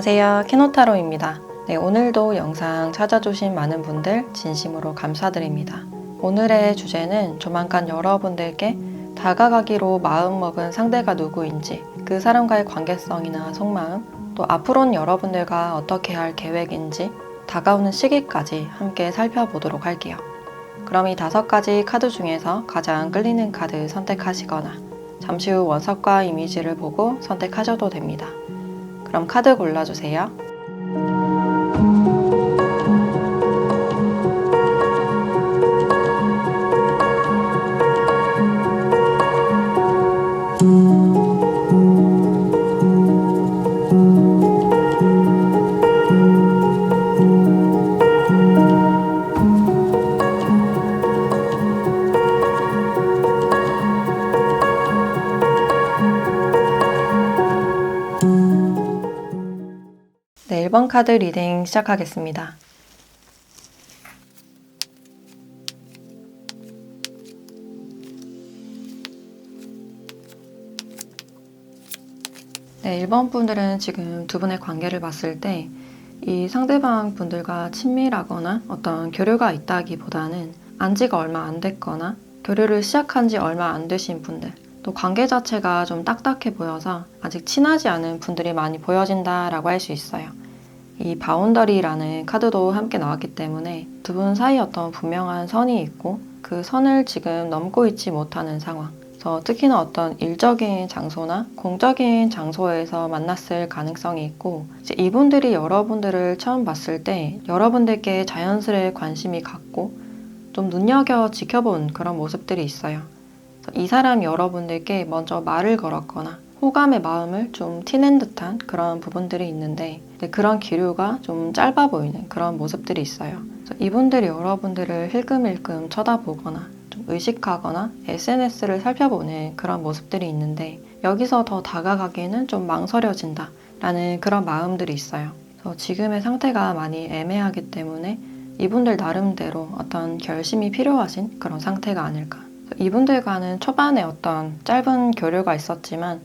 안녕하세요. 키노타로입니다. 네, 오늘도 영상 찾아주신 많은 분들 진심으로 감사드립니다. 오늘의 주제는 조만간 여러분들께 다가가기로 마음먹은 상대가 누구인지, 그 사람과의 관계성이나 속마음, 또 앞으로는 여러분들과 어떻게 할 계획인지 다가오는 시기까지 함께 살펴보도록 할게요. 그럼 이 5가지 카드 중에서 가장 끌리는 카드 선택하시거나 잠시 후 원석과 이미지를 보고 선택하셔도 됩니다. 그럼 카드 골라주세요. 네, 1번 카드 리딩 시작하겠습니다. 네, 1번 분들은 지금 두 분의 관계를 봤을 때 이 상대방 분들과 친밀하거나 어떤 교류가 있다기보다는 안지가 얼마 안 됐거나 교류를 시작한 지 얼마 안 되신 분들, 또 관계 자체가 좀 딱딱해 보여서 아직 친하지 않은 분들이 많이 보여진다라고 할 수 있어요. 이 바운더리라는 카드도 함께 나왔기 때문에 두 분 사이에 어떤 분명한 선이 있고 그 선을 지금 넘고 있지 못하는 상황. 그래서 특히나 어떤 일적인 장소나 공적인 장소에서 만났을 가능성이 있고, 이제 이분들이 여러분들을 처음 봤을 때 여러분들께 자연스레 관심이 갔고 좀 눈여겨 지켜본 그런 모습들이 있어요. 이 사람이 여러분들께 먼저 말을 걸었거나 호감의 마음을 좀 티낸 듯한 그런 부분들이 있는데, 그런 기류가 좀 짧아 보이는 그런 모습들이 있어요. 이분들이 여러분들을 힐끔힐끔 쳐다보거나 좀 의식하거나 SNS를 살펴보는 그런 모습들이 있는데, 여기서 더 다가가기에는 좀 망설여진다 라는 그런 마음들이 있어요. 그래서 지금의 상태가 많이 애매하기 때문에 이분들 나름대로 어떤 결심이 필요하신 그런 상태가 아닐까. 이분들과는 초반에 어떤 짧은 교류가 있었지만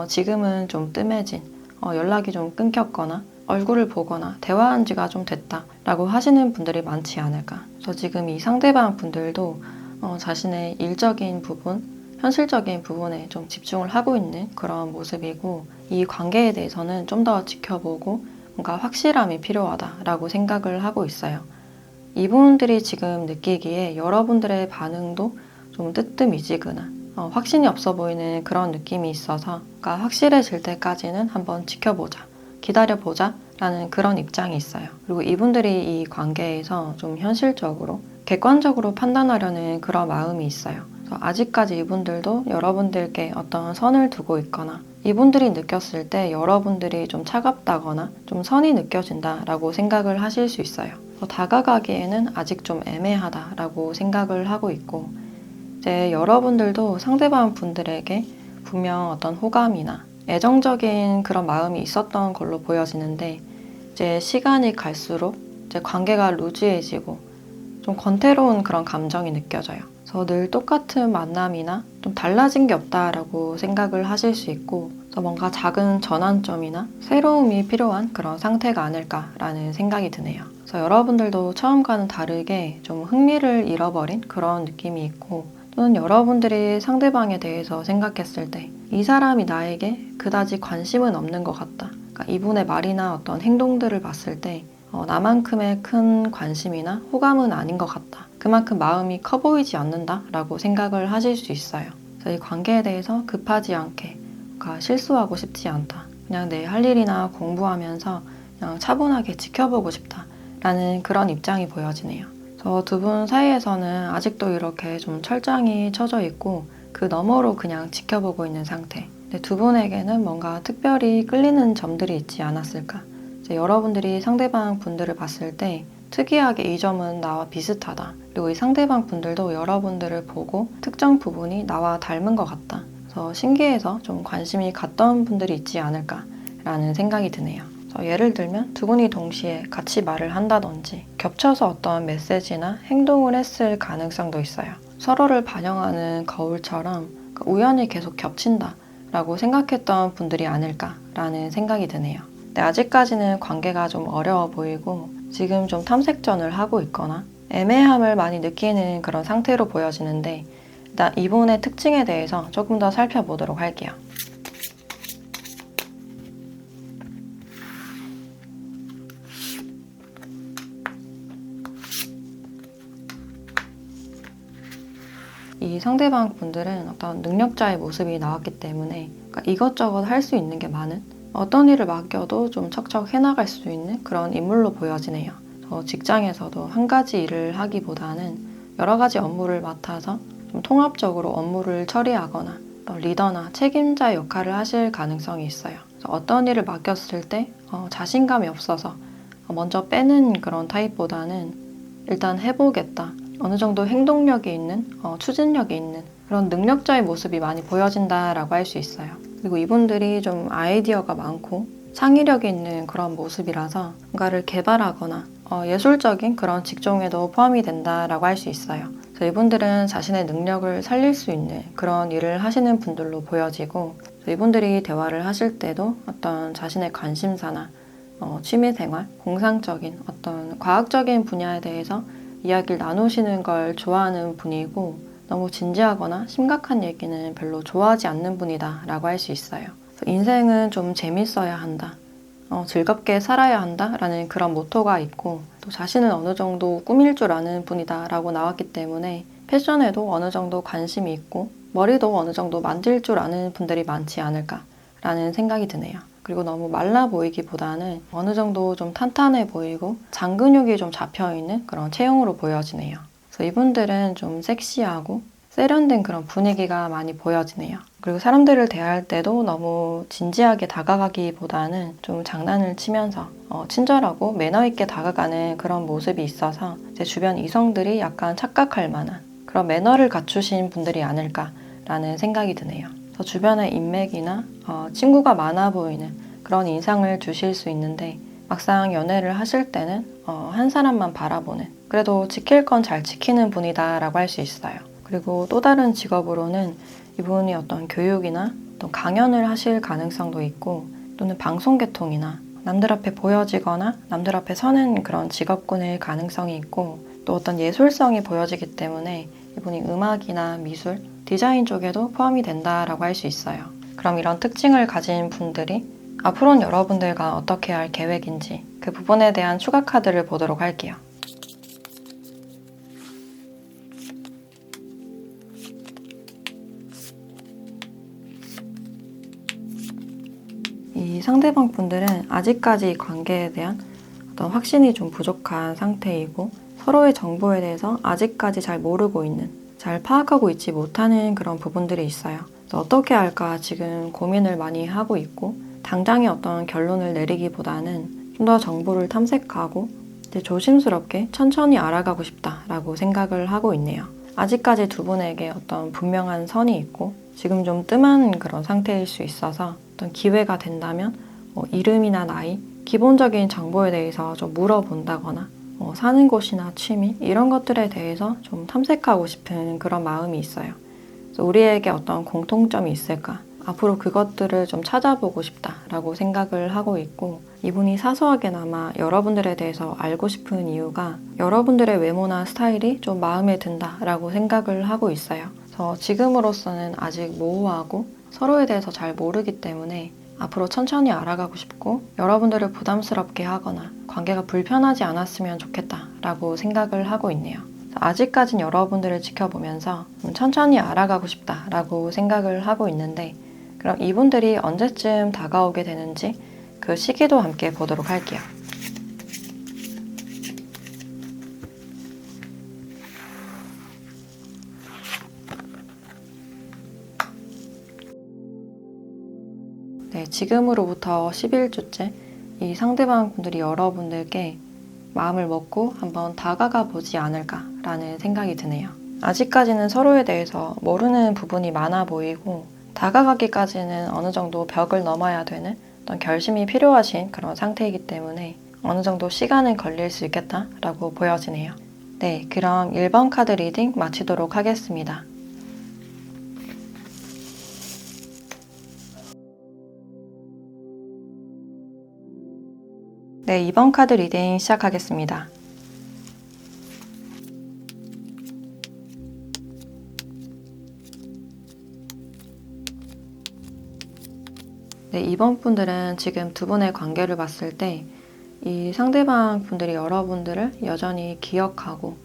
지금은 좀 뜸해진, 연락이 좀 끊겼거나 얼굴을 보거나 대화한 지가 좀 됐다라고 하시는 분들이 많지 않을까. 그래서 지금 이 상대방 분들도 자신의 일적인 부분, 현실적인 부분에 좀 집중을 하고 있는 그런 모습이고, 이 관계에 대해서는 좀 더 지켜보고 뭔가 확실함이 필요하다라고 생각을 하고 있어요. 이분들이 지금 느끼기에 여러분들의 반응도 좀 뜨뜻미지근한, 확신이 없어 보이는 그런 느낌이 있어서, 그러니까 확실해질 때까지는 한번 지켜보자, 기다려보자 라는 그런 입장이 있어요. 그리고 이분들이 이 관계에서 좀 현실적으로 객관적으로 판단하려는 그런 마음이 있어요. 그래서 아직까지 이분들도 여러분들께 어떤 선을 두고 있거나, 이분들이 느꼈을 때 여러분들이 좀 차갑다거나 좀 선이 느껴진다라고 생각을 하실 수 있어요. 다가가기에는 아직 좀 애매하다라고 생각을 하고 있고, 이제 여러분들도 상대방 분들에게 분명 어떤 호감이나 애정적인 그런 마음이 있었던 걸로 보여지는데, 이제 시간이 갈수록 이제 관계가 루즈해지고 좀 권태로운 그런 감정이 느껴져요. 그래서 늘 똑같은 만남이나 좀 달라진 게 없다라고 생각을 하실 수 있고, 그래서 뭔가 작은 전환점이나 새로움이 필요한 그런 상태가 아닐까라는 생각이 드네요. 그래서 여러분들도 처음과는 다르게 좀 흥미를 잃어버린 그런 느낌이 있고, 또는 여러분들이 상대방에 대해서 생각했을 때 이 사람이 나에게 그다지 관심은 없는 것 같다. 그러니까 이분의 말이나 어떤 행동들을 봤을 때 나만큼의 큰 관심이나 호감은 아닌 것 같다. 그만큼 마음이 커 보이지 않는다 라고 생각을 하실 수 있어요. 그래서 이 관계에 대해서 급하지 않게, 그러니까 실수하고 싶지 않다. 그냥 내 할 일이나 공부하면서 그냥 차분하게 지켜보고 싶다 라는 그런 입장이 보여지네요. 두 분 사이에서는 아직도 이렇게 좀 철장이 쳐져 있고 그 너머로 그냥 지켜보고 있는 상태. 근데 두 분에게는 뭔가 특별히 끌리는 점들이 있지 않았을까. 이제 여러분들이 상대방 분들을 봤을 때 특이하게 이 점은 나와 비슷하다. 그리고 이 상대방 분들도 여러분들을 보고 특정 부분이 나와 닮은 것 같다. 그래서 신기해서 좀 관심이 갔던 분들이 있지 않을까라는 생각이 드네요. 예를 들면 두 분이 동시에 같이 말을 한다든지 겹쳐서 어떤 메시지나 행동을 했을 가능성도 있어요. 서로를 반영하는 거울처럼 우연히 계속 겹친다 라고 생각했던 분들이 아닐까라는 생각이 드네요. 근데 아직까지는 관계가 좀 어려워 보이고 지금 좀 탐색전을 하고 있거나 애매함을 많이 느끼는 그런 상태로 보여지는데 일단 이분의 특징에 대해서 조금 더 살펴보도록 할게요. 이 상대방 분들은 어떤 능력자의 모습이 나왔기 때문에 그러니까 이것저것 할 수 있는 게 많은 어떤 일을 맡겨도 좀 척척 해나갈 수 있는 그런 인물로 보여지네요. 직장에서도 한 가지 일을 하기보다는 여러 가지 업무를 맡아서 좀 통합적으로 업무를 처리하거나 리더나 책임자 역할을 하실 가능성이 있어요. 그래서 어떤 일을 맡겼을 때 자신감이 없어서 먼저 빼는 그런 타입보다는 일단 해보겠다. 어느 정도 행동력이 있는, 추진력이 있는 그런 능력자의 모습이 많이 보여진다라고 할 수 있어요. 그리고 이분들이 좀 아이디어가 많고 창의력이 있는 그런 모습이라서 뭔가를 개발하거나 예술적인 그런 직종에도 포함이 된다라고 할 수 있어요. 그래서 이분들은 자신의 능력을 살릴 수 있는 그런 일을 하시는 분들로 보여지고 이분들이 대화를 하실 때도 어떤 자신의 관심사나 취미생활, 공상적인 어떤 과학적인 분야에 대해서 이야기를 나누시는 걸 좋아하는 분이고 너무 진지하거나 심각한 얘기는 별로 좋아하지 않는 분이다 라고 할 수 있어요. 인생은 좀 재밌어야 한다. 즐겁게 살아야 한다 라는 그런 모토가 있고 또 자신은 어느 정도 꾸밀 줄 아는 분이다 라고 나왔기 때문에 패션에도 어느 정도 관심이 있고 머리도 어느 정도 만질 줄 아는 분들이 많지 않을까 라는 생각이 드네요. 그리고 너무 말라 보이기보다는 어느 정도 좀 탄탄해 보이고 장근육이 좀 잡혀있는 그런 체형으로 보여지네요. 그래서 이분들은 좀 섹시하고 세련된 그런 분위기가 많이 보여지네요. 그리고 사람들을 대할 때도 너무 진지하게 다가가기보다는 좀 장난을 치면서 친절하고 매너 있게 다가가는 그런 모습이 있어서 제 주변 이성들이 약간 착각할 만한 그런 매너를 갖추신 분들이 아닐까라는 생각이 드네요. 주변에 인맥이나 친구가 많아 보이는 그런 인상을 주실 수 있는데 막상 연애를 하실 때는 한 사람만 바라보는 그래도 지킬 건 잘 지키는 분이다 라고 할 수 있어요. 그리고 또 다른 직업으로는 이분이 어떤 교육이나 또 강연을 하실 가능성도 있고 또는 방송계통이나 남들 앞에 보여지거나 남들 앞에 서는 그런 직업군의 가능성이 있고 또 어떤 예술성이 보여지기 때문에 이분이 음악이나 미술, 디자인 쪽에도 포함이 된다라고 할 수 있어요. 그럼 이런 특징을 가진 분들이 앞으로는 여러분들과 어떻게 할 계획인지 그 부분에 대한 추가 카드를 보도록 할게요. 이 상대방 분들은 아직까지 관계에 대한 어떤 확신이 좀 부족한 상태이고 서로의 정보에 대해서 아직까지 잘 모르고 있는, 잘 파악하고 있지 못하는 그런 부분들이 있어요. 그래서 어떻게 할까 지금 고민을 많이 하고 있고 당장의 어떤 결론을 내리기보다는 좀 더 정보를 탐색하고 이제 조심스럽게 천천히 알아가고 싶다라고 생각을 하고 있네요. 아직까지 두 분에게 어떤 분명한 선이 있고 지금 좀 뜸한 그런 상태일 수 있어서 어떤 기회가 된다면 이름이나 나이, 기본적인 정보에 대해서 좀 물어본다거나 사는 곳이나 취미 이런 것들에 대해서 좀 탐색하고 싶은 그런 마음이 있어요. 그래서 우리에게 어떤 공통점이 있을까? 앞으로 그것들을 좀 찾아보고 싶다라고 생각을 하고 있고 이분이 사소하게나마 여러분들에 대해서 알고 싶은 이유가 여러분들의 외모나 스타일이 좀 마음에 든다라고 생각을 하고 있어요. 그래서 지금으로서는 아직 모호하고 서로에 대해서 잘 모르기 때문에 앞으로 천천히 알아가고 싶고 여러분들을 부담스럽게 하거나 관계가 불편하지 않았으면 좋겠다라고 생각을 하고 있네요. 아직까진 여러분들을 지켜보면서 천천히 알아가고 싶다라고 생각을 하고 있는데 그럼 이분들이 언제쯤 다가오게 되는지 그 시기도 함께 보도록 할게요. 네, 지금으로부터 11주째 이 상대방 분들이 여러분들께 마음을 먹고 한번 다가가 보지 않을까라는 생각이 드네요. 아직까지는 서로에 대해서 모르는 부분이 많아 보이고 다가가기까지는 어느 정도 벽을 넘어야 되는 어떤 결심이 필요하신 그런 상태이기 때문에 어느 정도 시간은 걸릴 수 있겠다라고 보여지네요. 네, 그럼 1번 카드 리딩 마치도록 하겠습니다. 네, 이번 카드 리딩 시작하겠습니다. 네, 이번 분들은 지금 두 분의 관계를 봤을 때 이 상대방 분들이 여러분들을 여전히 기억하고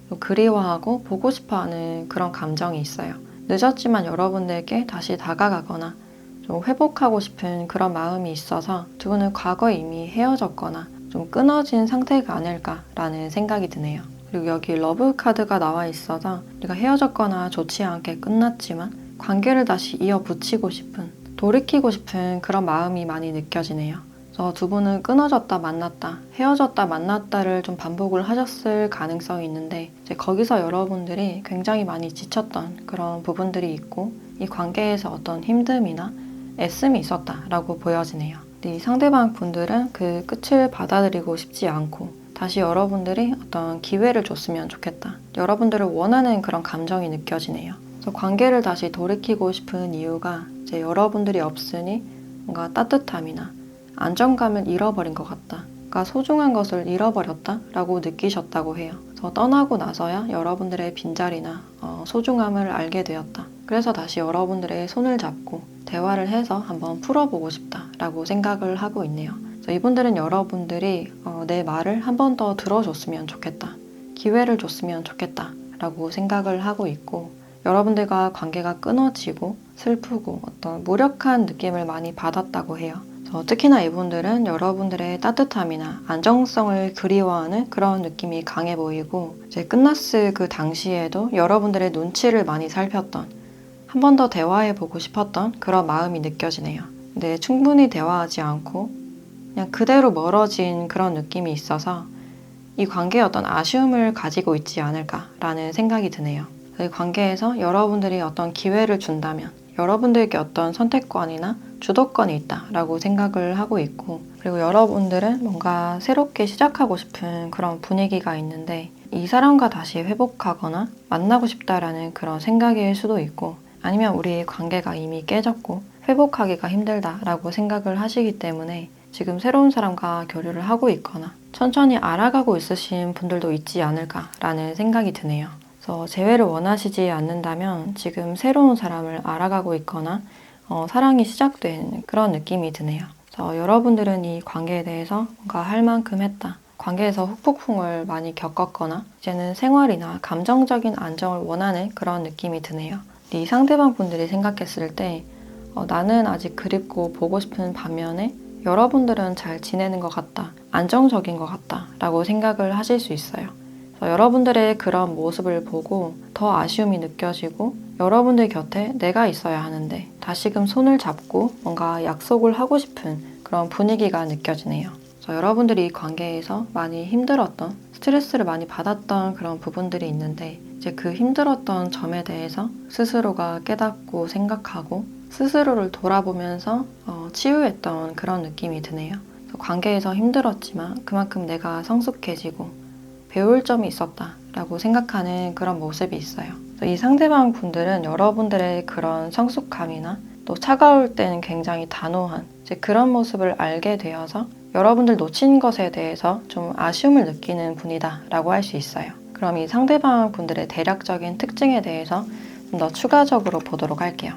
또 그리워하고 보고 싶어하는 그런 감정이 있어요. 늦었지만 여러분들께 다시 다가가거나 좀 회복하고 싶은 그런 마음이 있어서 두 분은 과거에 이미 헤어졌거나 좀 끊어진 상태가 아닐까라는 생각이 드네요. 그리고 여기 러브 카드가 나와 있어서 우리가 헤어졌거나 좋지 않게 끝났지만 관계를 다시 이어붙이고 싶은, 돌이키고 싶은 그런 마음이 많이 느껴지네요. 그래서 두 분은 끊어졌다 만났다, 헤어졌다 만났다를 좀 반복을 하셨을 가능성이 있는데 이제 거기서 여러분들이 굉장히 많이 지쳤던 그런 부분들이 있고 이 관계에서 어떤 힘듦이나 애씀이 있었다라고 보여지네요. 근데 이 상대방 분들은 그 끝을 받아들이고 싶지 않고 다시 여러분들이 어떤 기회를 줬으면 좋겠다. 여러분들을 원하는 그런 감정이 느껴지네요. 그래서 관계를 다시 돌이키고 싶은 이유가 이제 여러분들이 없으니 뭔가 따뜻함이나 안정감을 잃어버린 것 같다. 그러니까 소중한 것을 잃어버렸다 라고 느끼셨다고 해요. 그래서 떠나고 나서야 여러분들의 빈자리나 소중함을 알게 되었다. 그래서 다시 여러분들의 손을 잡고 대화를 해서 한번 풀어보고 싶다 라고 생각을 하고 있네요. 그래서 이분들은 여러분들이 내 말을 한 번 더 들어줬으면 좋겠다. 기회를 줬으면 좋겠다 라고 생각을 하고 있고 여러분들과 관계가 끊어지고 슬프고 어떤 무력한 느낌을 많이 받았다고 해요. 특히나 이분들은 여러분들의 따뜻함이나 안정성을 그리워하는 그런 느낌이 강해 보이고 이제 끝났을 그 당시에도 여러분들의 눈치를 많이 살폈던 한 번 더 대화해보고 싶었던 그런 마음이 느껴지네요. 근데 충분히 대화하지 않고 그냥 그대로 멀어진 그런 느낌이 있어서 이 관계에 어떤 아쉬움을 가지고 있지 않을까라는 생각이 드네요. 이 관계에서 여러분들이 어떤 기회를 준다면 여러분들께 어떤 선택권이나 주도권이 있다라고 생각을 하고 있고 그리고 여러분들은 뭔가 새롭게 시작하고 싶은 그런 분위기가 있는데 이 사람과 다시 회복하거나 만나고 싶다라는 그런 생각일 수도 있고 아니면 우리의 관계가 이미 깨졌고 회복하기가 힘들다라고 생각을 하시기 때문에 지금 새로운 사람과 교류를 하고 있거나 천천히 알아가고 있으신 분들도 있지 않을까라는 생각이 드네요. 그래서 재회를 원하시지 않는다면 지금 새로운 사람을 알아가고 있거나 사랑이 시작된 그런 느낌이 드네요. 그래서 여러분들은 이 관계에 대해서 뭔가 할 만큼 했다. 관계에서 후폭풍을 많이 겪었거나 이제는 생활이나 감정적인 안정을 원하는 그런 느낌이 드네요. 이 상대방 분들이 생각했을 때 나는 아직 그립고 보고 싶은 반면에 여러분들은 잘 지내는 것 같다. 안정적인 것 같다. 라고 생각을 하실 수 있어요. 여러분들의 그런 모습을 보고 더 아쉬움이 느껴지고 여러분들 곁에 내가 있어야 하는데 다시금 손을 잡고 뭔가 약속을 하고 싶은 그런 분위기가 느껴지네요. 그래서 여러분들이 이 관계에서 많이 힘들었던 스트레스를 많이 받았던 그런 부분들이 있는데 이제 그 힘들었던 점에 대해서 스스로가 깨닫고 생각하고 스스로를 돌아보면서 치유했던 그런 느낌이 드네요. 관계에서 힘들었지만 그만큼 내가 성숙해지고 배울 점이 있었다라고 생각하는 그런 모습이 있어요. 이 상대방 분들은 여러분들의 그런 성숙함이나 또 차가울 때는 굉장히 단호한 이제 그런 모습을 알게 되어서 여러분들 놓친 것에 대해서 좀 아쉬움을 느끼는 분이다라고 할 수 있어요. 그럼 이 상대방 분들의 대략적인 특징에 대해서 좀 더 추가적으로 보도록 할게요.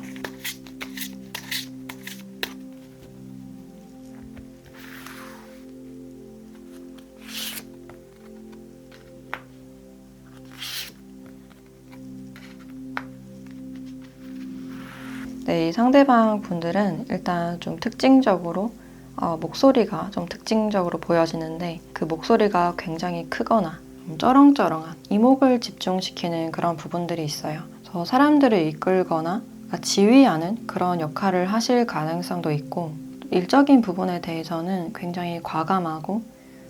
네, 이 상대방 분들은 일단 좀 특징적으로 목소리가 좀 특징적으로 보여지는데 그 목소리가 굉장히 크거나 좀 쩌렁쩌렁한 이목을 집중시키는 그런 부분들이 있어요. 그래서 사람들을 이끌거나 지휘하는 그런 역할을 하실 가능성도 있고 일적인 부분에 대해서는 굉장히 과감하고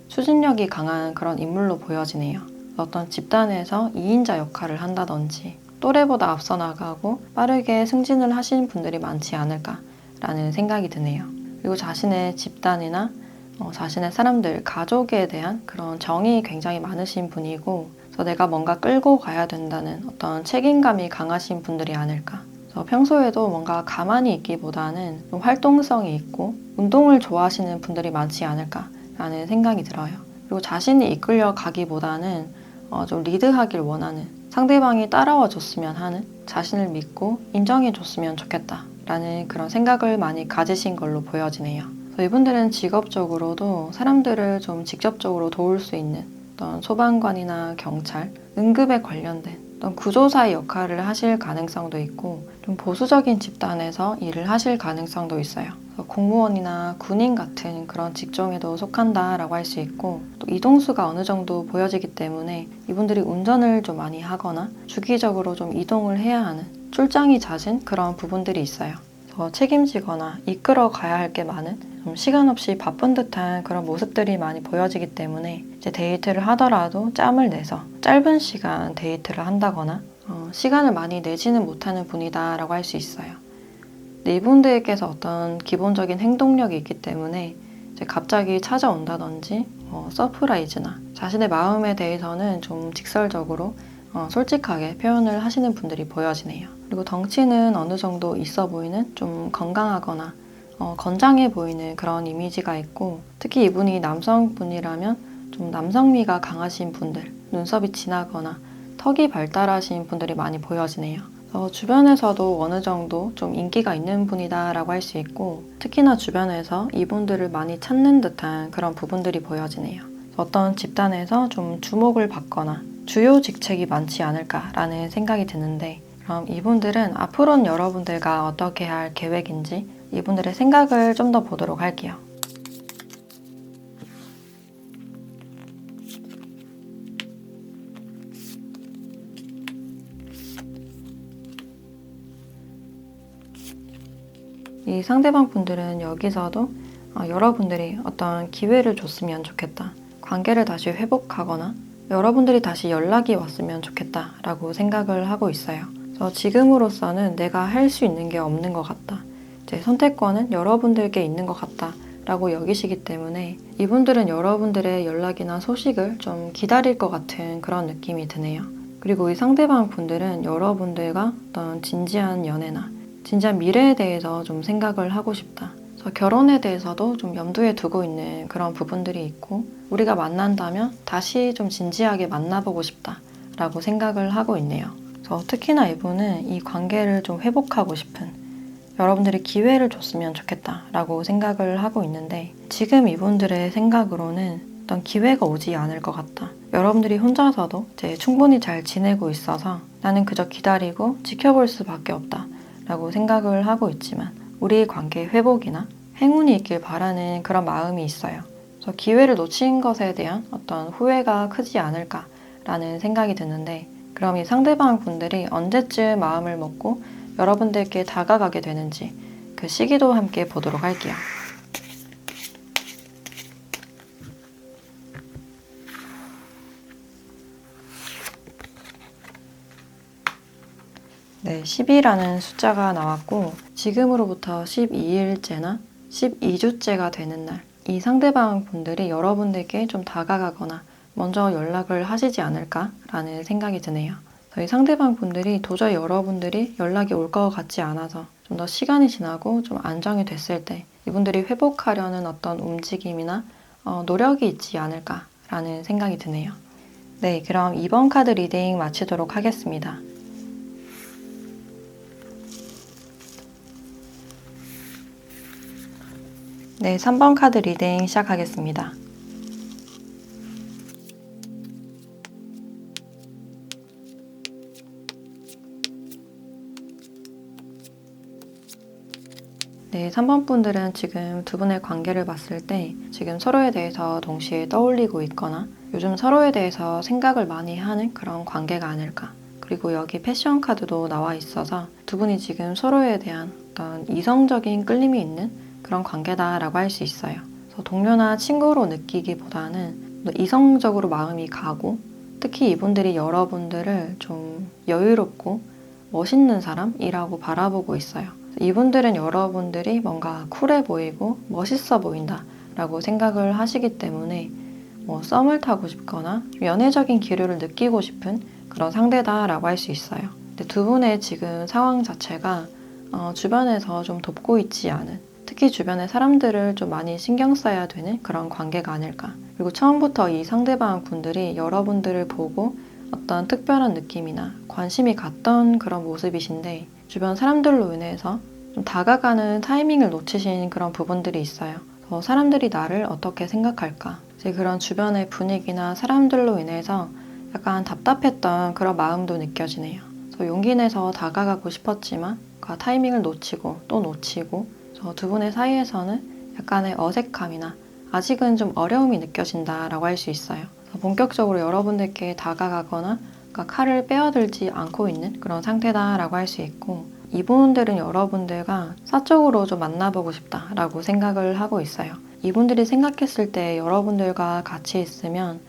추진력이 강한 그런 인물로 보여지네요. 어떤 집단에서 2인자 역할을 한다든지 또래보다 앞서 나가고 빠르게 승진을 하신 분들이 많지 않을까라는 생각이 드네요. 그리고 자신의 집단이나 자신의 사람들, 가족에 대한 그런 정이 굉장히 많으신 분이고 그래서 내가 뭔가 끌고 가야 된다는 어떤 책임감이 강하신 분들이 아닐까. 그래서 평소에도 뭔가 가만히 있기보다는 좀 활동성이 있고 운동을 좋아하시는 분들이 많지 않을까 라는 생각이 들어요. 그리고 자신이 이끌려 가기보다는 좀 리드하길 원하는, 상대방이 따라와 줬으면 하는, 자신을 믿고 인정해 줬으면 좋겠다 라는 그런 생각을 많이 가지신 걸로 보여지네요. 그래서 이분들은 직업적으로도 사람들을 좀 직접적으로 도울 수 있는 어떤 소방관이나 경찰, 응급에 관련된 어떤 구조사의 역할을 하실 가능성도 있고, 좀 보수적인 집단에서 일을 하실 가능성도 있어요. 공무원이나 군인 같은 그런 직종에도 속한다라고 할 수 있고, 또 이동수가 어느 정도 보여지기 때문에 이분들이 운전을 좀 많이 하거나 주기적으로 좀 이동을 해야 하는, 출장이 잦은 그런 부분들이 있어요. 책임지거나 이끌어 가야 할 게 많은, 좀 시간 없이 바쁜 듯한 그런 모습들이 많이 보여지기 때문에 이제 데이트를 하더라도 짬을 내서 짧은 시간 데이트를 한다거나 시간을 많이 내지는 못하는 분이다라고 할 수 있어요. 근데 이분들께서 어떤 기본적인 행동력이 있기 때문에 이제 갑자기 찾아온다든지 서프라이즈나 자신의 마음에 대해서는 좀 직설적으로 솔직하게 표현을 하시는 분들이 보여지네요. 그리고 덩치는 어느 정도 있어 보이는, 좀 건강하거나 건장해 보이는 그런 이미지가 있고, 특히 이분이 남성분이라면 좀 남성미가 강하신 분들, 눈썹이 진하거나 턱이 발달하신 분들이 많이 보여지네요. 주변에서도 어느 정도 좀 인기가 있는 분이다라고 할 수 있고, 특히나 주변에서 이분들을 많이 찾는 듯한 그런 부분들이 보여지네요. 어떤 집단에서 좀 주목을 받거나 주요 직책이 많지 않을까라는 생각이 드는데, 그럼 이분들은 앞으로는 여러분들과 어떻게 할 계획인지 이분들의 생각을 좀 더 보도록 할게요. 이 상대방 분들은 여기서도 여러분들이 어떤 기회를 줬으면 좋겠다, 관계를 다시 회복하거나 여러분들이 다시 연락이 왔으면 좋겠다 라고 생각을 하고 있어요. 그래서 지금으로서는 내가 할 수 있는 게 없는 것 같다, 이제 선택권은 여러분들께 있는 것 같다 라고 여기시기 때문에 이분들은 여러분들의 연락이나 소식을 좀 기다릴 것 같은 그런 느낌이 드네요. 그리고 이 상대방 분들은 여러분들과 어떤 진지한 연애나 진짜 미래에 대해서 좀 생각을 하고 싶다, 그래서 결혼에 대해서도 좀 염두에 두고 있는 그런 부분들이 있고, 우리가 만난다면 다시 좀 진지하게 만나보고 싶다 라고 생각을 하고 있네요. 그래서 특히나 이분은 이 관계를 좀 회복하고 싶은, 여러분들이 기회를 줬으면 좋겠다 라고 생각을 하고 있는데, 지금 이분들의 생각으로는 어떤 기회가 오지 않을 것 같다, 여러분들이 혼자서도 이제 충분히 잘 지내고 있어서 나는 그저 기다리고 지켜볼 수밖에 없다 라고 생각을 하고 있지만, 우리의 관계 회복이나 행운이 있길 바라는 그런 마음이 있어요. 그래서 기회를 놓친 것에 대한 어떤 후회가 크지 않을까라는 생각이 드는데, 그럼 이 상대방 분들이 언제쯤 마음을 먹고 여러분들께 다가가게 되는지 그 시기도 함께 보도록 할게요. 네, 10이라는 숫자가 나왔고, 지금으로부터 12일째나 12주째가 되는 날, 이 상대방 분들이 여러분들께 좀 다가가거나 먼저 연락을 하시지 않을까라는 생각이 드네요. 이 상대방 분들이 도저히 여러분들이 연락이 올 것 같지 않아서 좀 더 시간이 지나고 좀 안정이 됐을 때 이분들이 회복하려는 어떤 움직임이나 노력이 있지 않을까라는 생각이 드네요. 네, 그럼 2번 카드 리딩 마치도록 하겠습니다. 네, 3번 카드 리딩 시작하겠습니다. 네, 3번 분들은 지금 두 분의 관계를 봤을 때 지금 서로에 대해서 동시에 떠올리고 있거나 요즘 서로에 대해서 생각을 많이 하는 그런 관계가 아닐까. 그리고 여기 패션 카드도 나와 있어서 두 분이 지금 서로에 대한 어떤 이성적인 끌림이 있는 그런 관계다라고 할 수 있어요. 그래서 동료나 친구로 느끼기보다는 이성적으로 마음이 가고, 특히 이분들이 여러분들을 좀 여유롭고 멋있는 사람이라고 바라보고 있어요. 이분들은 여러분들이 뭔가 쿨해 보이고 멋있어 보인다 라고 생각을 하시기 때문에 썸을 타고 싶거나 연애적인 기류를 느끼고 싶은 그런 상대다라고 할 수 있어요. 근데 두 분의 지금 상황 자체가 주변에서 좀 돕고 있지 않은, 특히 주변의 사람들을 좀 많이 신경 써야 되는 그런 관계가 아닐까. 그리고 처음부터 이 상대방 분들이 여러분들을 보고 어떤 특별한 느낌이나 관심이 갔던 그런 모습이신데 주변 사람들로 인해서 좀 다가가는 타이밍을 놓치신 그런 부분들이 있어요. 사람들이 나를 어떻게 생각할까? 이제 그런 주변의 분위기나 사람들로 인해서 약간 답답했던 그런 마음도 느껴지네요. 용기 내서 다가가고 싶었지만 그 타이밍을 놓치고 또 놓치고 두 분의 사이에서는 약간의 어색함이나 아직은 좀 어려움이 느껴진다라고 할 수 있어요. 본격적으로 여러분들께 다가가거나 칼을 빼어들지 않고 있는 그런 상태다라고 할 수 있고 이분들은 여러분들과 사적으로 좀 만나보고 싶다라고 생각을 하고 있어요. 이분들이 생각했을 때 여러분들과 같이 있으면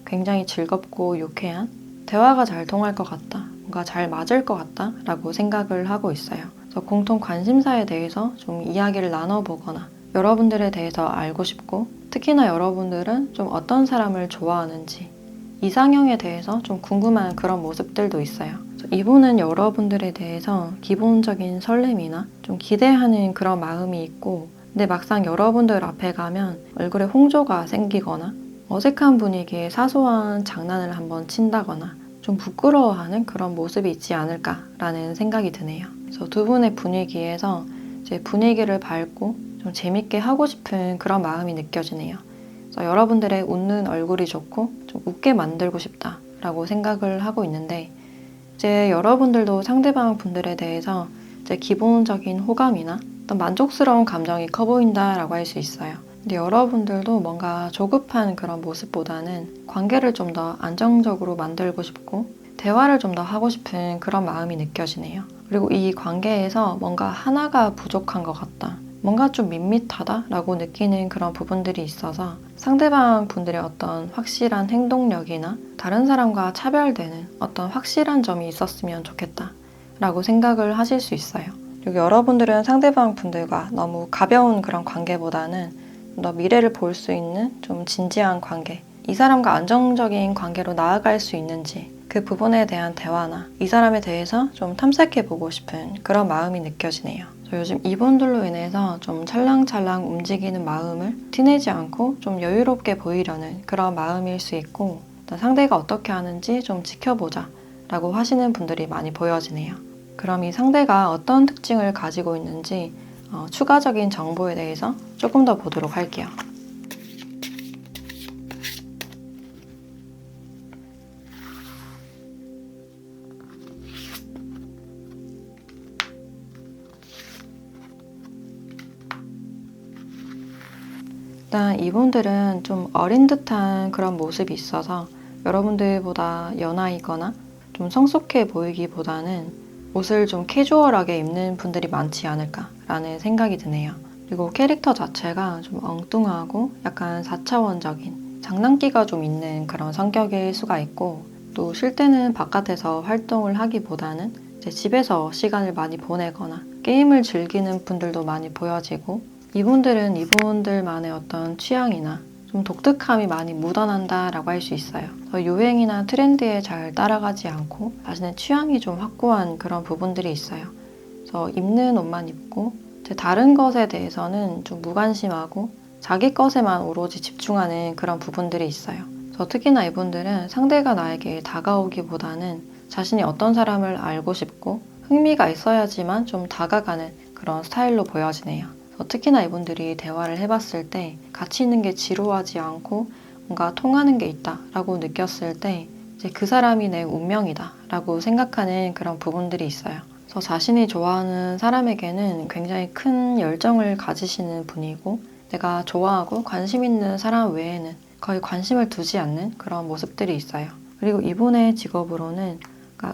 굉장히 즐겁고 유쾌한 대화가 잘 통할 것 같다. 뭔가 잘 맞을 것 같다 라고 생각을 하고 있어요. 그래서 공통 관심사에 대해서 좀 이야기를 나눠보거나 여러분들에 대해서 알고 싶고 특히나 여러분들은 좀 어떤 사람을 좋아하는지 이상형에 대해서 좀 궁금한 그런 모습들도 있어요. 이분은 여러분들에 대해서 기본적인 설렘이나 좀 기대하는 그런 마음이 있고 근데 막상 여러분들 앞에 가면 얼굴에 홍조가 생기거나 어색한 분위기에 사소한 장난을 한번 친다거나 좀 부끄러워하는 그런 모습이 있지 않을까라는 생각이 드네요. 그래서 두 분의 분위기에서 이제 분위기를 밝고 좀 재밌게 하고 싶은 그런 마음이 느껴지네요. 그래서 여러분들의 웃는 얼굴이 좋고 좀 웃게 만들고 싶다라고 생각을 하고 있는데 이제 여러분들도 상대방 분들에 대해서 이제 기본적인 호감이나 어떤 만족스러운 감정이 커 보인다라고 할 수 있어요. 근데 여러분들도 뭔가 조급한 그런 모습보다는 관계를 좀 더 안정적으로 만들고 싶고 대화를 좀 더 하고 싶은 그런 마음이 느껴지네요. 그리고 이 관계에서 뭔가 하나가 부족한 것 같다. 뭔가 좀 밋밋하다라고 느끼는 그런 부분들이 있어서 상대방 분들의 어떤 확실한 행동력이나 다른 사람과 차별되는 어떤 확실한 점이 있었으면 좋겠다라고 생각을 하실 수 있어요. 그리고 여러분들은 상대방 분들과 너무 가벼운 그런 관계보다는 좀 더 미래를 볼 수 있는 좀 진지한 관계, 이 사람과 안정적인 관계로 나아갈 수 있는지 그 부분에 대한 대화나 이 사람에 대해서 좀 탐색해보고 싶은 그런 마음이 느껴지네요. 요즘 이분들로 인해서 좀 찰랑찰랑 움직이는 마음을 티내지 않고 좀 여유롭게 보이려는 그런 마음일 수 있고 상대가 어떻게 하는지 좀 지켜보자 라고 하시는 분들이 많이 보여지네요. 그럼 이 상대가 어떤 특징을 가지고 있는지 추가적인 정보에 대해서 조금 더 보도록 할게요. 일단 이분들은 좀 어린 듯한 그런 모습이 있어서 여러분들보다 연하이거나 좀 성숙해 보이기보다는 옷을 좀 캐주얼하게 입는 분들이 많지 않을까라는 생각이 드네요. 그리고 캐릭터 자체가 좀 엉뚱하고 약간 4차원적인 장난기가 좀 있는 그런 성격일 수가 있고 또 쉴 때는 바깥에서 활동을 하기보다는 이제 집에서 시간을 많이 보내거나 게임을 즐기는 분들도 많이 보여지고 이분들은 이분들만의 어떤 취향이나 좀 독특함이 많이 묻어난다라고 할 수 있어요. 유행이나 트렌드에 잘 따라가지 않고 자신의 취향이 좀 확고한 그런 부분들이 있어요. 그래서 입는 옷만 입고 다른 것에 대해서는 좀 무관심하고 자기 것에만 오로지 집중하는 그런 부분들이 있어요. 그래서 특히나 이분들은 상대가 나에게 다가오기보다는 자신이 어떤 사람을 알고 싶고 흥미가 있어야지만 좀 다가가는 그런 스타일로 보여지네요. 특히나 이분들이 대화를 해봤을 때 같이 있는 게 지루하지 않고 뭔가 통하는 게 있다라고 느꼈을 때 이제 그 사람이 내 운명이다라고 생각하는 그런 부분들이 있어요. 그래서 자신이 좋아하는 사람에게는 굉장히 큰 열정을 가지시는 분이고 내가 좋아하고 관심 있는 사람 외에는 거의 관심을 두지 않는 그런 모습들이 있어요. 그리고 이분의 직업으로는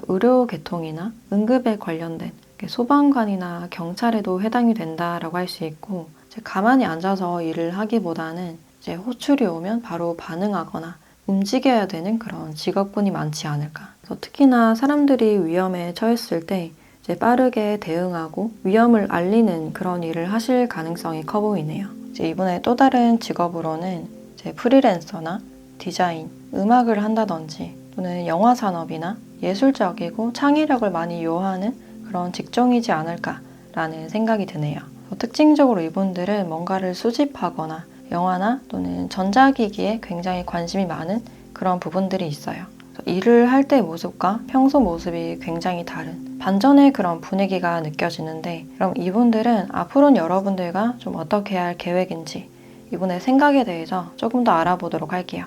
의료 계통이나 응급에 관련된 소방관이나 경찰에도 해당이 된다라고 할 수 있고 가만히 앉아서 일을 하기보다는 이제 호출이 오면 바로 반응하거나 움직여야 되는 그런 직업군이 많지 않을까. 그래서 특히나 사람들이 위험에 처했을 때 이제 빠르게 대응하고 위험을 알리는 그런 일을 하실 가능성이 커 보이네요. 이제 이분의 또 다른 직업으로는 이제 프리랜서나 디자인, 음악을 한다든지 또는 영화 산업이나 예술적이고 창의력을 많이 요하는 그런 직종이지 않을까라는 생각이 드네요. 특징적으로 이분들은 뭔가를 수집하거나 영화나 또는 전자기기에 굉장히 관심이 많은 그런 부분들이 있어요. 일을 할 때 모습과 평소 모습이 굉장히 다른 반전의 그런 분위기가 느껴지는데, 그럼 이분들은 앞으로는 여러분들과 좀 어떻게 할 계획인지 이분의 생각에 대해서 조금 더 알아보도록 할게요.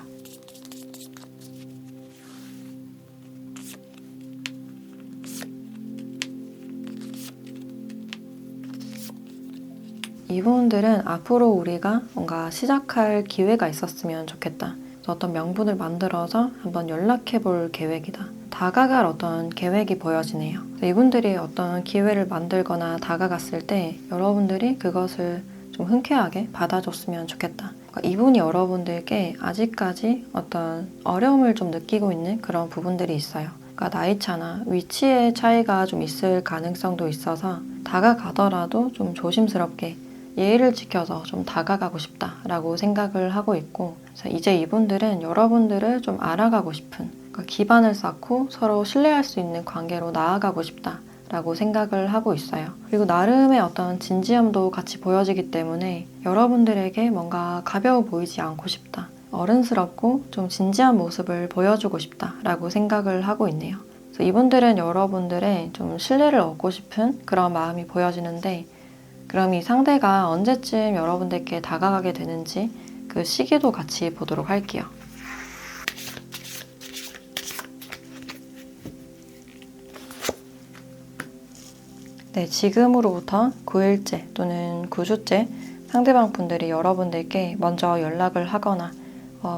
이분들은 앞으로 우리가 뭔가 시작할 기회가 있었으면 좋겠다. 어떤 명분을 만들어서 한번 연락해 볼 계획이다. 다가갈 어떤 계획이 보여지네요. 이분들이 어떤 기회를 만들거나 다가갔을 때 여러분들이 그것을 좀 흔쾌하게 받아줬으면 좋겠다. 그러니까 이분이 여러분들께 아직까지 어떤 어려움을 좀 느끼고 있는 그런 부분들이 있어요. 그러니까 나이차나 위치의 차이가 좀 있을 가능성도 있어서 다가가더라도 좀 조심스럽게 예의를 지켜서 좀 다가가고 싶다라고 생각을 하고 있고, 이제 이분들은 여러분들을 좀 알아가고 싶은, 그러니까 기반을 쌓고 서로 신뢰할 수 있는 관계로 나아가고 싶다라고 생각을 하고 있어요. 그리고 나름의 어떤 진지함도 같이 보여지기 때문에 여러분들에게 뭔가 가벼워 보이지 않고 싶다, 어른스럽고 좀 진지한 모습을 보여주고 싶다라고 생각을 하고 있네요. 그래서 이분들은 여러분들의 좀 신뢰를 얻고 싶은 그런 마음이 보여지는데, 그럼 이 상대가 언제쯤 여러분들께 다가가게 되는지 그 시기도 같이 보도록 할게요. 네, 지금으로부터 9일째 또는 9주째 상대방 분들이 여러분들께 먼저 연락을 하거나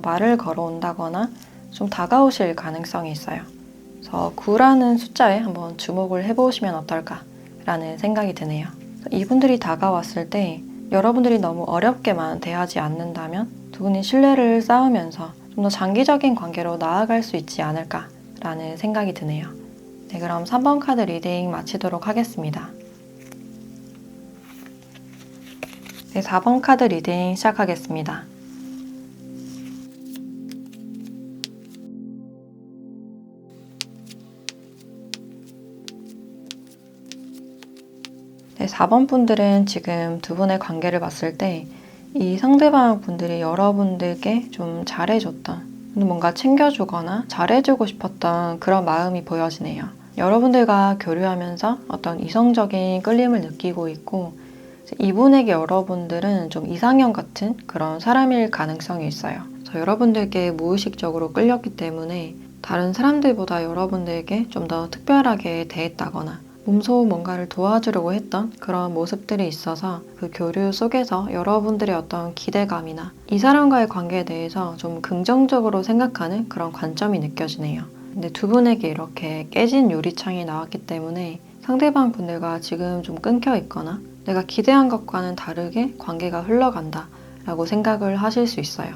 말을 걸어온다거나 좀 다가오실 가능성이 있어요. 그래서 9라는 숫자에 한번 주목을 해보시면 어떨까라는 생각이 드네요. 이분들이 다가왔을 때 여러분들이 너무 어렵게만 대하지 않는다면 두 분이 신뢰를 쌓으면서 좀 더 장기적인 관계로 나아갈 수 있지 않을까라는 생각이 드네요. 네, 그럼 3번 카드 리딩 마치도록 하겠습니다. 네, 4번 카드 리딩 시작하겠습니다. 네, 4번 분들은 지금 두 분의 관계를 봤을 때 이 상대방 분들이 여러분들께 좀 잘해줬던, 뭔가 챙겨주거나 잘해주고 싶었던 그런 마음이 보여지네요. 여러분들과 교류하면서 어떤 이성적인 끌림을 느끼고 있고, 이분에게 여러분들은 좀 이상형 같은 그런 사람일 가능성이 있어요. 그래서 여러분들께 무의식적으로 끌렸기 때문에 다른 사람들보다 여러분들에게 좀 더 특별하게 대했다거나 몸소 뭔가를 도와주려고 했던 그런 모습들이 있어서 그 교류 속에서 여러분들의 어떤 기대감이나 이 사람과의 관계에 대해서 좀 긍정적으로 생각하는 그런 관점이 느껴지네요. 근데 두 분에게 이렇게 깨진 유리창이 나왔기 때문에 상대방 분들과 지금 좀 끊겨 있거나 내가 기대한 것과는 다르게 관계가 흘러간다 라고 생각을 하실 수 있어요.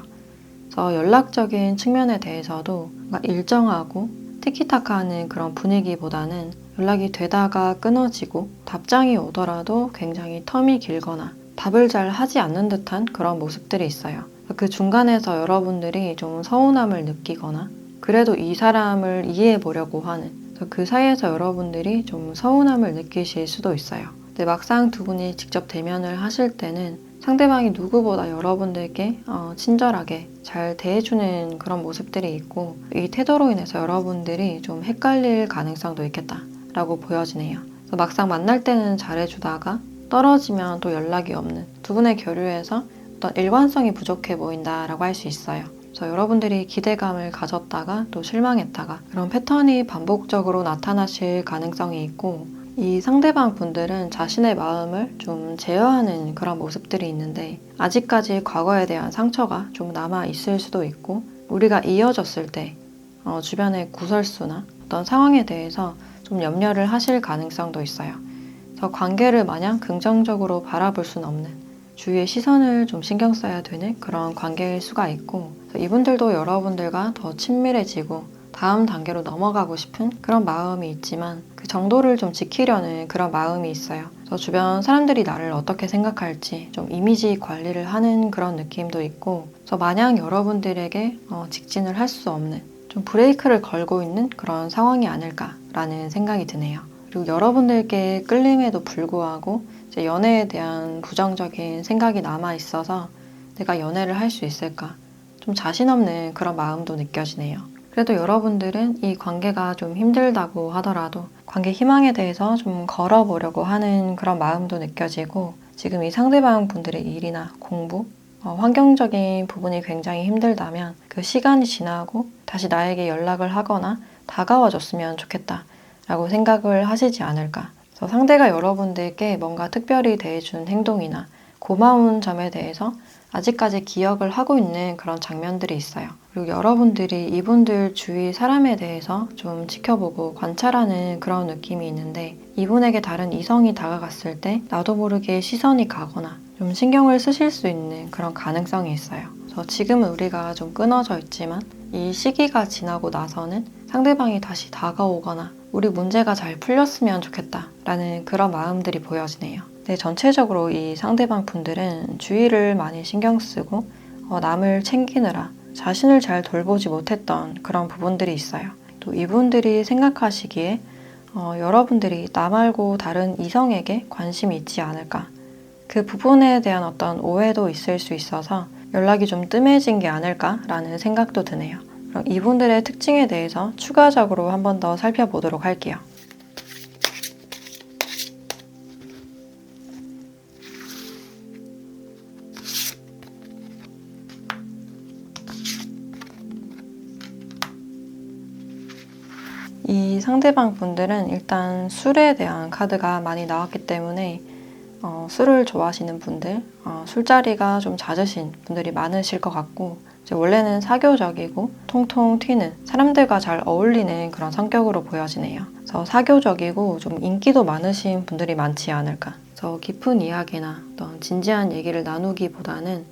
그래서 연락적인 측면에 대해서도 일정하고 티키타카하는 그런 분위기보다는 연락이 되다가 끊어지고 답장이 오더라도 굉장히 텀이 길거나 답을 잘 하지 않는 듯한 그런 모습들이 있어요. 그 중간에서 여러분들이 좀 서운함을 느끼거나 그래도 이 사람을 이해해 보려고 하는, 그 사이에서 여러분들이 좀 서운함을 느끼실 수도 있어요. 근데 막상 두 분이 직접 대면을 하실 때는 상대방이 누구보다 여러분들께 친절하게 잘 대해주는 그런 모습들이 있고, 이 태도로 인해서 여러분들이 좀 헷갈릴 가능성도 있겠다라고 보여지네요. 그래서 막상 만날 때는 잘해주다가 떨어지면 또 연락이 없는 두 분의 교류에서 어떤 일관성이 부족해 보인다라고 할 수 있어요. 그래서 여러분들이 기대감을 가졌다가 또 실망했다가 그런 패턴이 반복적으로 나타나실 가능성이 있고, 이 상대방 분들은 자신의 마음을 좀 제어하는 그런 모습들이 있는데 아직까지 과거에 대한 상처가 좀 남아 있을 수도 있고, 우리가 이어졌을 때 주변의 구설수나 어떤 상황에 대해서 좀 염려를 하실 가능성도 있어요. 그래서 관계를 마냥 긍정적으로 바라볼 수는 없는, 주위의 시선을 좀 신경 써야 되는 그런 관계일 수가 있고, 이분들도 여러분들과 더 친밀해지고 다음 단계로 넘어가고 싶은 그런 마음이 있지만 그 정도를 좀 지키려는 그런 마음이 있어요. 그래서 주변 사람들이 나를 어떻게 생각할지 좀 이미지 관리를 하는 그런 느낌도 있고, 그래서 마냥 여러분들에게 직진을 할 수 없는, 좀 브레이크를 걸고 있는 그런 상황이 아닐까라는 생각이 드네요. 그리고 여러분들께 끌림에도 불구하고 이제 연애에 대한 부정적인 생각이 남아 있어서 내가 연애를 할 수 있을까? 좀 자신 없는 그런 마음도 느껴지네요. 그래도 여러분들은 이 관계가 좀 힘들다고 하더라도 관계 희망에 대해서 좀 걸어보려고 하는 그런 마음도 느껴지고, 지금 이 상대방 분들의 일이나 공부, 환경적인 부분이 굉장히 힘들다면 그 시간이 지나고 다시 나에게 연락을 하거나 다가와줬으면 좋겠다라고 생각을 하시지 않을까. 그래서 상대가 여러분들께 뭔가 특별히 대해준 행동이나 고마운 점에 대해서 아직까지 기억을 하고 있는 그런 장면들이 있어요. 그리고 여러분들이 이분들 주위 사람에 대해서 좀 지켜보고 관찰하는 그런 느낌이 있는데, 이분에게 다른 이성이 다가갔을 때 나도 모르게 시선이 가거나 좀 신경을 쓰실 수 있는 그런 가능성이 있어요. 그래서 지금은 우리가 좀 끊어져 있지만 이 시기가 지나고 나서는 상대방이 다시 다가오거나 우리 문제가 잘 풀렸으면 좋겠다라는 그런 마음들이 보여지네요. 네, 전체적으로 이 상대방 분들은 주위를 많이 신경 쓰고 남을 챙기느라 자신을 잘 돌보지 못했던 그런 부분들이 있어요. 또 이분들이 생각하시기에 여러분들이 나 말고 다른 이성에게 관심이 있지 않을까. 그 부분에 대한 어떤 오해도 있을 수 있어서 연락이 좀 뜸해진 게 아닐까라는 생각도 드네요. 그럼 이분들의 특징에 대해서 추가적으로 한 번 더 살펴보도록 할게요. 이 상대방 분들은 일단 술에 대한 카드가 많이 나왔기 때문에 술을 좋아하시는 분들, 술자리가 좀 잦으신 분들이 많으실 것 같고, 이제 원래는 사교적이고 통통 튀는 사람들과 잘 어울리는 그런 성격으로 보여지네요. 그래서 사교적이고 좀 인기도 많으신 분들이 많지 않을까. 그래서 깊은 이야기나 어떤 진지한 얘기를 나누기보다는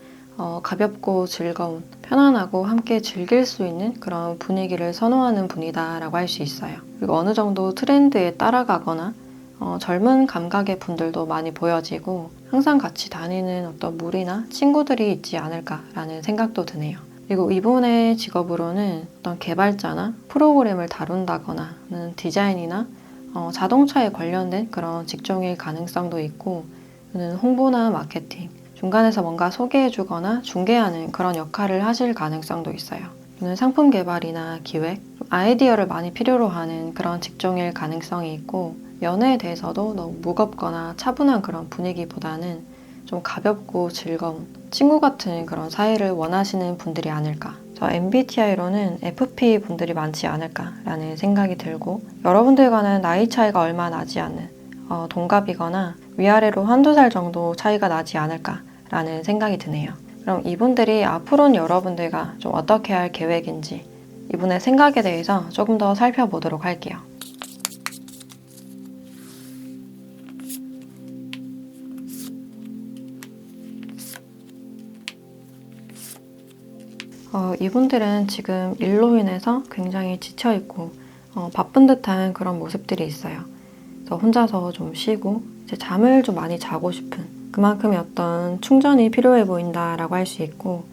가볍고 즐거운, 편안하고 함께 즐길 수 있는 그런 분위기를 선호하는 분이다라고 할 수 있어요. 그리고 어느 정도 트렌드에 따라가거나 젊은 감각의 분들도 많이 보여지고, 항상 같이 다니는 어떤 무리나 친구들이 있지 않을까라는 생각도 드네요. 그리고 이분의 직업으로는 어떤 개발자나 프로그램을 다룬다거나 디자인이나 자동차에 관련된 그런 직종일 가능성도 있고, 홍보나 마케팅, 중간에서 뭔가 소개해주거나 중개하는 그런 역할을 하실 가능성도 있어요. 또는 상품 개발이나 기획, 아이디어를 많이 필요로 하는 그런 직종일 가능성이 있고, 연애에 대해서도 너무 무겁거나 차분한 그런 분위기보다는 좀 가볍고 즐거운 친구 같은 그런 사이를 원하시는 분들이 아닐까. 저 MBTI로는 FP 분들이 많지 않을까라는 생각이 들고, 여러분들과는 나이 차이가 얼마 나지 않는 동갑이거나 위아래로 한두 살 정도 차이가 나지 않을까라는 생각이 드네요. 그럼 이분들이 앞으로는 여러분들과 좀 어떻게 할 계획인지, 이분의 생각에 대해서 조금 더 살펴보도록 할게요. 이분들은 지금 일로 인해서 굉장히 지쳐있고 바쁜 듯한 그런 모습들이 있어요. 그래서 혼자서 좀 쉬고 이제 잠을 좀 많이 자고 싶은, 그만큼의 어떤 충전이 필요해 보인다라고 할 수 있고,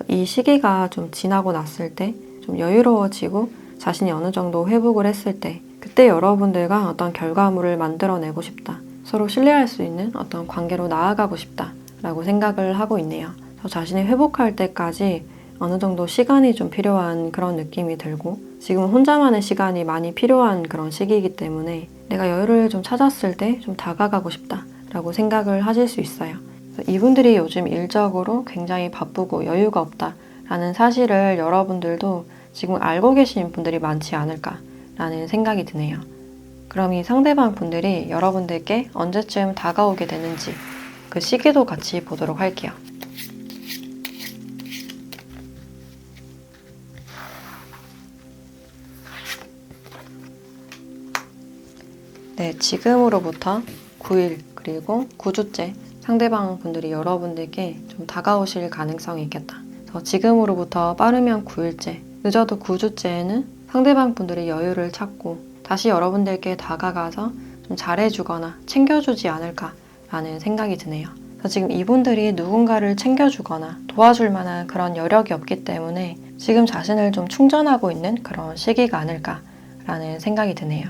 이 시기가 좀 지나고 났을 때 좀 여유로워지고 자신이 어느 정도 회복을 했을 때, 그때 여러분들과 어떤 결과물을 만들어내고 싶다, 서로 신뢰할 수 있는 어떤 관계로 나아가고 싶다라고 생각을 하고 있네요. 저 자신이 회복할 때까지 어느 정도 시간이 좀 필요한 그런 느낌이 들고, 지금 혼자만의 시간이 많이 필요한 그런 시기이기 때문에 내가 여유를 좀 찾았을 때 좀 다가가고 싶다라고 생각을 하실 수 있어요. 이분들이 요즘 일적으로 굉장히 바쁘고 여유가 없다라는 사실을 여러분들도 지금 알고 계신 분들이 많지 않을까라는 생각이 드네요. 그럼 이 상대방 분들이 여러분들께 언제쯤 다가오게 되는지 그 시기도 같이 보도록 할게요. 네, 지금으로부터 9일 그리고 9주째 상대방 분들이 여러분들께 좀 다가오실 가능성이 있겠다. 그래서 지금으로부터 빠르면 9일째, 늦어도 9주째에는 상대방 분들이 여유를 찾고 다시 여러분들께 다가가서 좀 잘해주거나 챙겨주지 않을까라는 생각이 드네요. 그래서 지금 이분들이 누군가를 챙겨주거나 도와줄 만한 그런 여력이 없기 때문에 지금 자신을 좀 충전하고 있는 그런 시기가 아닐까라는 생각이 드네요.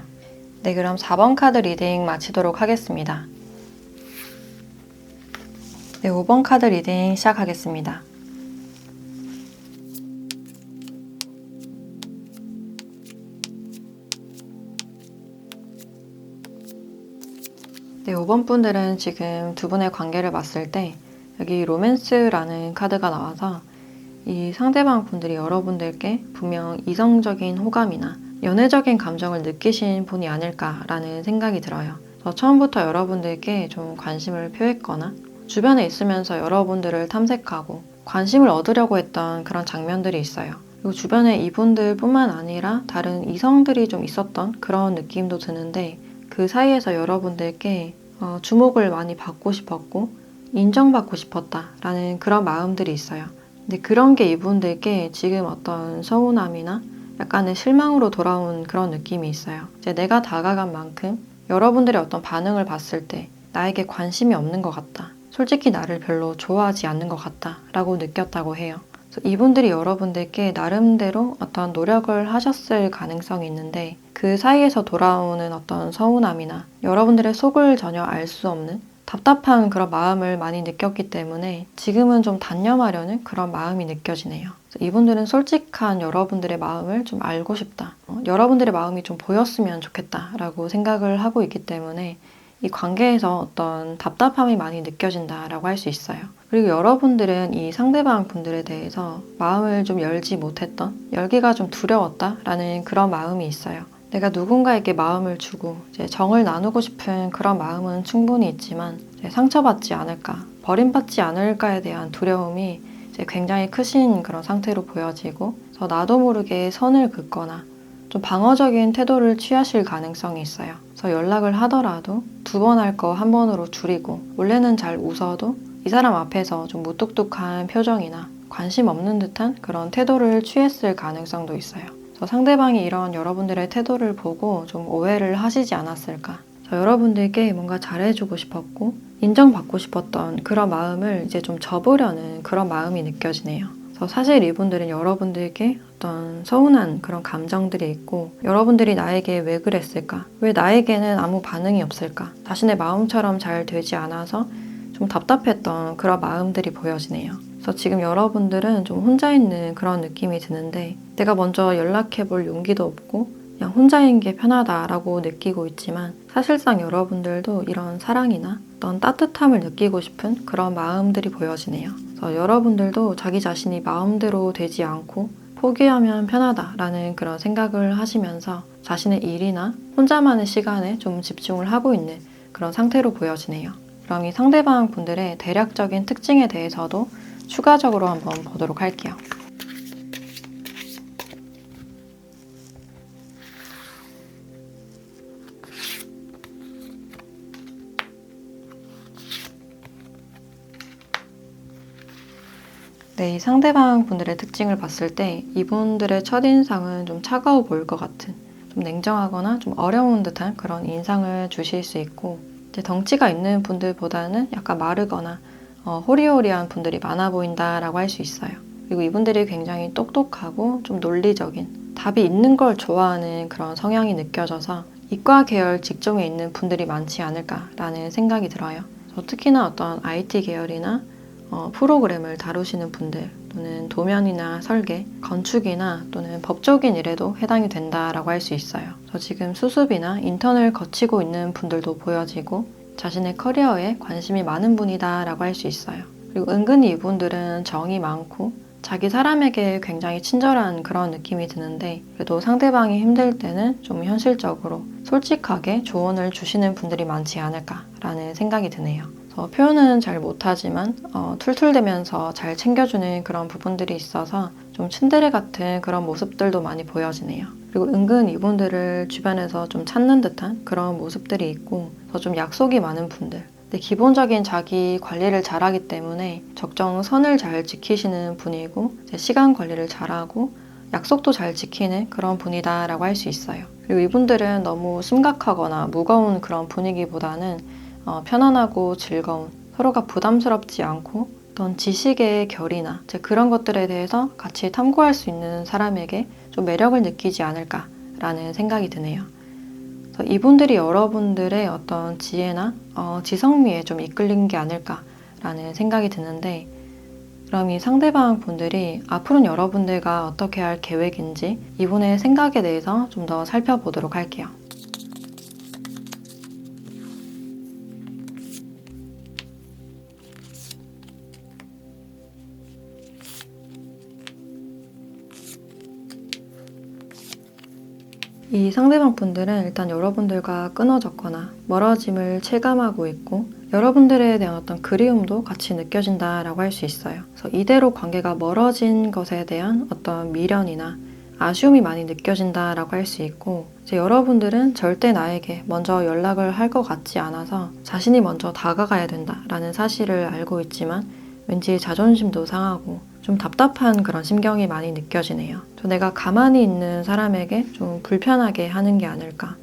네, 그럼 4번 카드 리딩 마치도록 하겠습니다. 네, 5번 카드 리딩 시작하겠습니다. 네, 5번 분들은 지금 두 분의 관계를 봤을 때 여기 로맨스라는 카드가 나와서 이 상대방 분들이 여러분들께 분명 이성적인 호감이나 연애적인 감정을 느끼신 분이 아닐까라는 생각이 들어요. 처음부터 여러분들께 좀 관심을 표했거나 주변에 있으면서 여러분들을 탐색하고 관심을 얻으려고 했던 그런 장면들이 있어요. 그리고 주변에 이분들 뿐만 아니라 다른 이성들이 좀 있었던 그런 느낌도 드는데 그 사이에서 여러분들께 주목을 많이 받고 싶었고 인정받고 싶었다라는 그런 마음들이 있어요. 근데 그런 게 이분들께 지금 어떤 서운함이나 약간의 실망으로 돌아온 그런 느낌이 있어요. 이제 내가 다가간 만큼 여러분들의 어떤 반응을 봤을 때 나에게 관심이 없는 것 같다. 솔직히 나를 별로 좋아하지 않는 것 같다 라고 느꼈다고 해요. 그래서 이분들이 여러분들께 나름대로 어떤 노력을 하셨을 가능성이 있는데 그 사이에서 돌아오는 어떤 서운함이나 여러분들의 속을 전혀 알 수 없는 답답한 그런 마음을 많이 느꼈기 때문에 지금은 좀 단념하려는 그런 마음이 느껴지네요. 이분들은 솔직한 여러분들의 마음을 좀 알고 싶다. 여러분들의 마음이 좀 보였으면 좋겠다라고 생각을 하고 있기 때문에 이 관계에서 어떤 답답함이 많이 느껴진다라고 할 수 있어요. 그리고 여러분들은 이 상대방 분들에 대해서 마음을 좀 열지 못했던, 열기가 좀 두려웠다라는 그런 마음이 있어요. 내가 누군가에게 마음을 주고 이제 정을 나누고 싶은 그런 마음은 충분히 있지만 이제 상처받지 않을까, 버림받지 않을까에 대한 두려움이 이제 굉장히 크신 그런 상태로 보여지고 그래서 나도 모르게 선을 긋거나 좀 방어적인 태도를 취하실 가능성이 있어요. 그래서 연락을 하더라도 두 번 할 거 한 번으로 줄이고 원래는 잘 웃어도 이 사람 앞에서 좀 무뚝뚝한 표정이나 관심 없는 듯한 그런 태도를 취했을 가능성도 있어요. 상대방이 이런 여러분들의 태도를 보고 좀 오해를 하시지 않았을까. 여러분들께 뭔가 잘해주고 싶었고 인정받고 싶었던 그런 마음을 이제 좀 접으려는 그런 마음이 느껴지네요. 사실 이분들은 여러분들께 어떤 서운한 그런 감정들이 있고 여러분들이 나에게 왜 그랬을까? 왜 나에게는 아무 반응이 없을까? 자신의 마음처럼 잘 되지 않아서 좀 답답했던 그런 마음들이 보여지네요. 그래서 지금 여러분들은 좀 혼자 있는 그런 느낌이 드는데 내가 먼저 연락해볼 용기도 없고 그냥 혼자인 게 편하다라고 느끼고 있지만 사실상 여러분들도 이런 사랑이나 어떤 따뜻함을 느끼고 싶은 그런 마음들이 보여지네요. 그래서 여러분들도 자기 자신이 마음대로 되지 않고 포기하면 편하다라는 그런 생각을 하시면서 자신의 일이나 혼자만의 시간에 좀 집중을 하고 있는 그런 상태로 보여지네요. 그럼 이 상대방 분들의 대략적인 특징에 대해서도 추가적으로 한번 보도록 할게요. 네, 이 상대방 분들의 특징을 봤을 때 이분들의 첫인상은 좀 차가워 보일 것 같은 좀 냉정하거나 좀 어려운 듯한 그런 인상을 주실 수 있고 이제 덩치가 있는 분들보다는 약간 마르거나 호리호리한 분들이 많아 보인다라고 할 수 있어요. 그리고 이분들이 굉장히 똑똑하고 좀 논리적인 답이 있는 걸 좋아하는 그런 성향이 느껴져서 이과 계열 직종에 있는 분들이 많지 않을까라는 생각이 들어요. 특히나 어떤 IT 계열이나 프로그램을 다루시는 분들 또는 도면이나 설계, 건축이나 또는 법적인 일에도 해당이 된다라고 할 수 있어요. 지금 수습이나 인턴을 거치고 있는 분들도 보여지고 자신의 커리어에 관심이 많은 분이다라고 할 수 있어요. 그리고 은근히 이분들은 정이 많고 자기 사람에게 굉장히 친절한 그런 느낌이 드는데 그래도 상대방이 힘들 때는 좀 현실적으로 솔직하게 조언을 주시는 분들이 많지 않을까라는 생각이 드네요. 표현은 잘 못하지만 툴툴대면서 잘 챙겨주는 그런 부분들이 있어서 좀 츤데레 같은 그런 모습들도 많이 보여지네요. 그리고 은근 이분들을 주변에서 좀 찾는 듯한 그런 모습들이 있고 좀 약속이 많은 분들 근데 기본적인 자기 관리를 잘하기 때문에 적정선을 잘 지키시는 분이고 시간 관리를 잘하고 약속도 잘 지키는 그런 분이다라고 할 수 있어요. 그리고 이분들은 너무 심각하거나 무거운 그런 분위기보다는 편안하고 즐거운 서로가 부담스럽지 않고 어떤 지식의 결이나 그런 것들에 대해서 같이 탐구할 수 있는 사람에게 좀 매력을 느끼지 않을까라는 생각이 드네요. 그래서 이분들이 여러분들의 어떤 지혜나 지성미에 좀 이끌린 게 아닐까 라는 생각이 드는데, 그럼 이 상대방 분들이 앞으로는 여러분들과 어떻게 할 계획인지 이분의 생각에 대해서 좀 더 살펴보도록 할게요. 이 상대방 분들은 일단 여러분들과 끊어졌거나 멀어짐을 체감하고 있고, 여러분들에 대한 어떤 그리움도 같이 느껴진다라고 할 수 있어요. 그래서 이대로 관계가 멀어진 것에 대한 어떤 미련이나 아쉬움이 많이 느껴진다라고 할 수 있고, 이제 여러분들은 절대 나에게 먼저 연락을 할 것 같지 않아서 자신이 먼저 다가가야 된다라는 사실을 알고 있지만 왠지 자존심도 상하고 좀 답답한 그런 심경이 많이 느껴지네요. 내가 가만히 있는 사람에게 좀 불편하게 하는 게 아닐까,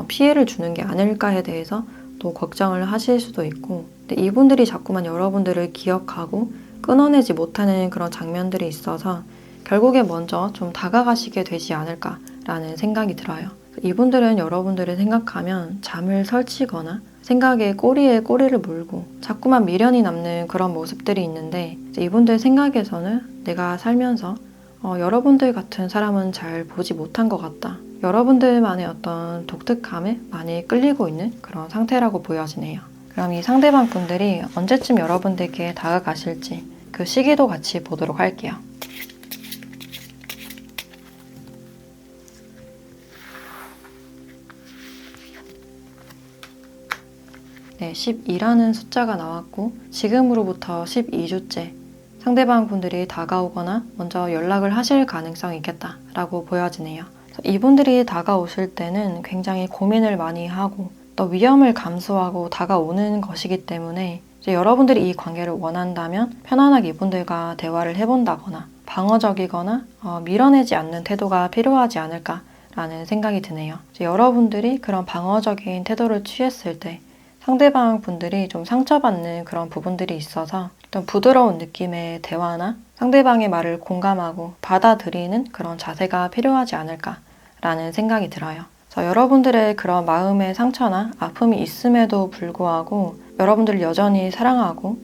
피해를 주는 게 아닐까에 대해서 또 걱정을 하실 수도 있고, 근데 이분들이 자꾸만 여러분들을 기억하고 끊어내지 못하는 그런 장면들이 있어서 결국에 먼저 좀 다가가시게 되지 않을까라는 생각이 들어요. 이분들은 여러분들을 생각하면 잠을 설치거나 생각에 꼬리에 꼬리를 물고 자꾸만 미련이 남는 그런 모습들이 있는데, 이분들 생각에서는 내가 살면서 여러분들 같은 사람은 잘 보지 못한 것 같다, 여러분들만의 어떤 독특함에 많이 끌리고 있는 그런 상태라고 보여지네요. 그럼 이 상대방 분들이 언제쯤 여러분들께 다가가실지 그 시기도 같이 보도록 할게요. 네, 12라는 숫자가 나왔고, 지금으로부터 12주째 상대방 분들이 다가오거나 먼저 연락을 하실 가능성이 있겠다라고 보여지네요. 이분들이 다가오실 때는 굉장히 고민을 많이 하고 또 위험을 감수하고 다가오는 것이기 때문에, 이제 여러분들이 이 관계를 원한다면 편안하게 이분들과 대화를 해본다거나 방어적이거나 밀어내지 않는 태도가 필요하지 않을까라는 생각이 드네요. 이제 여러분들이 그런 방어적인 태도를 취했을 때 상대방 분들이 좀 상처받는 그런 부분들이 있어서 어떤 부드러운 느낌의 대화나 상대방의 말을 공감하고 받아들이는 그런 자세가 필요하지 않을까라는 생각이 들어요. 그래서 여러분들의 그런 마음의 상처나 아픔이 있음에도 불구하고 여러분들을 여전히 사랑하고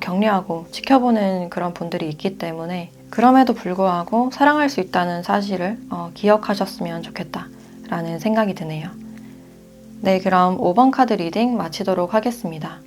격려하고 지켜보는 그런 분들이 있기 때문에, 그럼에도 불구하고 사랑할 수 있다는 사실을 기억하셨으면 좋겠다라는 생각이 드네요. 네, 그럼 5번 카드 리딩 마치도록 하겠습니다.